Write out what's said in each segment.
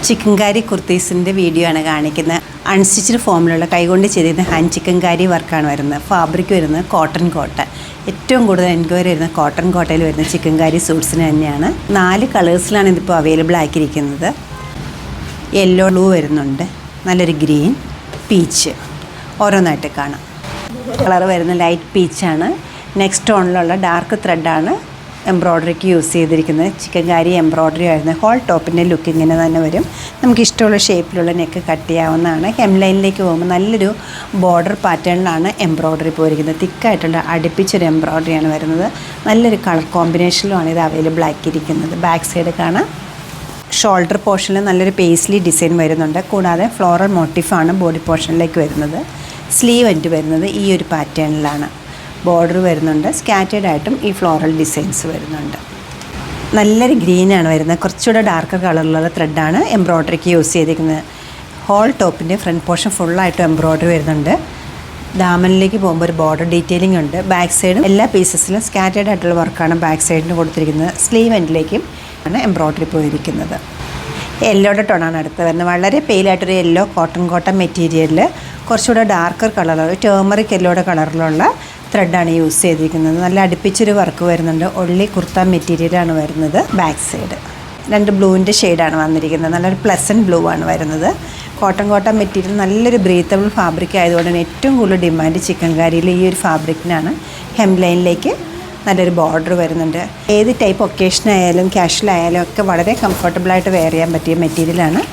Chikankari കുർത്തീസിൻ്റെ video ആണ് കാണിക്കുന്നത്. Unstitched ഫോമിലുള്ള കൈകൊണ്ട് ചെയ്തിരുന്ന ഹാൻഡ് ചിക്കൻകാരി വർക്കാണ് വരുന്നത്. ഫാബ്രിക് വരുന്നത് കോട്ടൺ കോട്ടൺ. ഏറ്റവും കൂടുതൽ എൻക്വയറി വരുന്ന കോട്ടൺ കോട്ടയിൽ വരുന്ന ചിക്കൻകാരി സൂട്ട്സിന് തന്നെയാണ്. 4 കളേഴ്സിലാണ് ഇതിപ്പോൾ അവൈലബിൾ ആക്കിയിരിക്കുന്നത്. യെല്ലോ ബ്ലൂ വരുന്നുണ്ട്, നല്ലൊരു ഗ്രീൻ, പീച്ച്, ഓരോന്നായിട്ട് കാണാം. കളർ വരുന്ന ലൈറ്റ് പീച്ചാണ്. നെക്സ്റ്റ് ടോണിലുള്ള ഡാർക്ക് ത്രെഡാണ് എംബ്രോയ്ഡറിക്ക് യൂസ് ചെയ്തിരിക്കുന്നത്. ചിക്കൻകാരി എംബ്രോയ്ഡറി ആയിരുന്നു. ഹോൾ ടോപ്പിൻ്റെ ലുക്ക് ഇങ്ങനെ തന്നെ വരും. നമുക്ക് ഇഷ്ടമുള്ള ഷേപ്പിലുള്ള നെക്ക് കട്ട് ചെയ്യാവുന്നതാണ്. ഹെം ലൈനിലേക്ക് പോകുമ്പോൾ നല്ലൊരു ബോർഡർ പാറ്റേണിലാണ് എംബ്രോയ്ഡറി പോയിരിക്കുന്നത്. തിക്കായിട്ടുള്ള അടുപ്പിച്ചൊരു എംബ്രോയ്ഡറിയാണ് വരുന്നത്. നല്ലൊരു കളർ കോമ്പിനേഷനിലുമാണ് ഇത് അവൈലബിൾ ആക്കിയിരിക്കുന്നത്. ബാക്ക് സൈഡ് കാണാം. ഷോൾഡർ പോർഷനിൽ നല്ലൊരു പേസ്ലി ഡിസൈൻ വരുന്നുണ്ട്. കൂടാതെ ഫ്ലോറൽ മോട്ടീഫാണ് ബോഡി പോർഷനിലേക്ക് വരുന്നത്. സ്ലീവ് എൻഡ് വരുന്നത് ഈ ഒരു പാറ്റേണിലാണ്. ബോർഡർ വരുന്നുണ്ട്. സ്കാറ്റേഡ് ആയിട്ടും ഈ ഫ്ലോറൽ ഡിസൈൻസ് വരുന്നുണ്ട്. നല്ലൊരു ഗ്രീനാണ് വരുന്നത്. കുറച്ചുകൂടെ ഡാർക്കർ കളറിലുള്ള ത്രെഡാണ് എംബ്രോയ്ഡറിക്ക് യൂസ് ചെയ്തിരിക്കുന്നത്. ഹോൾ ടോപ്പിൻ്റെ ഫ്രണ്ട് പോർഷൻ ഫുള്ളായിട്ടും എംബ്രോയ്ഡറി വരുന്നുണ്ട്. ദാമനിലേക്ക് പോകുമ്പോൾ ഒരു ബോർഡർ ഡീറ്റെയിലിംഗ് ഉണ്ട്. ബാക്ക് സൈഡും എല്ലാ പീസസിലും സ്കാറ്റേഡ് ആയിട്ടുള്ള വർക്കാണ് ബാക്ക് സൈഡിന് കൊടുത്തിരിക്കുന്നത്. സ്ലീവ് എൻഡിലേക്കും ആണ് എംബ്രോയ്ഡറി പോയിരിക്കുന്നത്. യെല്ലോയുടെ ടോണാണ് അടുത്ത് വരുന്നത്. വളരെ പെയിലായിട്ടൊരു യെല്ലോ കോട്ടൺ മെറ്റീരിയലിൽ കുറച്ചുകൂടെ ഡാർക്കർ കളറുള്ള ടേമറിക് യെല്ലോയുടെ കളറിലുള്ള ത്രെഡാണ് യൂസ് ചെയ്തിരിക്കുന്നത്. നല്ല അടുപ്പിച്ചൊരു വർക്ക് വരുന്നുണ്ട്. ഒള്ളി കുർത്ത മെറ്റീരിയലാണ് വരുന്നത്. ബാക്ക് സൈഡ് 2 ബ്ലൂവിൻ്റെ ഷെയ്ഡാണ് വന്നിരിക്കുന്നത്. നല്ലൊരു പ്ലസൻറ്റ് ബ്ലൂ ആണ് വരുന്നത്. കോട്ടൺ മെറ്റീരിയൽ നല്ലൊരു ബ്രീത്തബിൾ ഫാബ്രിക് ആയതുകൊണ്ട് തന്നെ ഏറ്റവും കൂടുതൽ ഡിമാൻഡ് ചിക്കൻകാരിയിൽ ഈ ഒരു ഫാബ്രിക്കിനാണ്. ഹെം ലൈനിലേക്ക് നല്ലൊരു ബോർഡർ വരുന്നുണ്ട്. ഏത് ടൈപ്പ് ഒക്കേഷനായാലും കാഷ്വൽ ആയാലും ഒക്കെ വളരെ കംഫർട്ടബിളായിട്ട് വെയർ ചെയ്യാൻ പറ്റിയ മെറ്റീരിയലാണ്.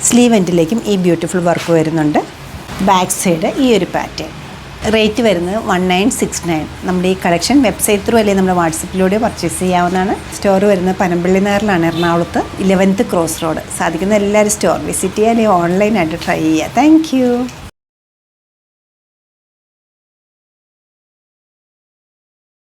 സ്ലീവ് എൻഡിലേക്കും ഈ ബ്യൂട്ടിഫുൾ വർക്ക് വരുന്നുണ്ട്. ബാക്ക് സൈഡ് ഈ ഒരു പാറ്റേൺ. റേറ്റ് വരുന്നത് 1969. നമ്മുടെ ഈ കളക്ഷൻ വെബ്സൈറ്റ് ത്രൂ അല്ലെങ്കിൽ നമ്മുടെ വാട്സപ്പിലൂടെ പർച്ചേസ് ചെയ്യാവുന്നതാണ്. സ്റ്റോർ വരുന്നത് പനമ്പള്ളി നഗറിലാണ്, എറണാകുളത്ത് 11th ക്രോസ് റോഡ്. സാധിക്കുന്ന എല്ലാവരും സ്റ്റോർ വിസിറ്റ് ചെയ്യുക അല്ലെങ്കിൽ ഓൺലൈനായിട്ട് ട്രൈ ചെയ്യുക. താങ്ക്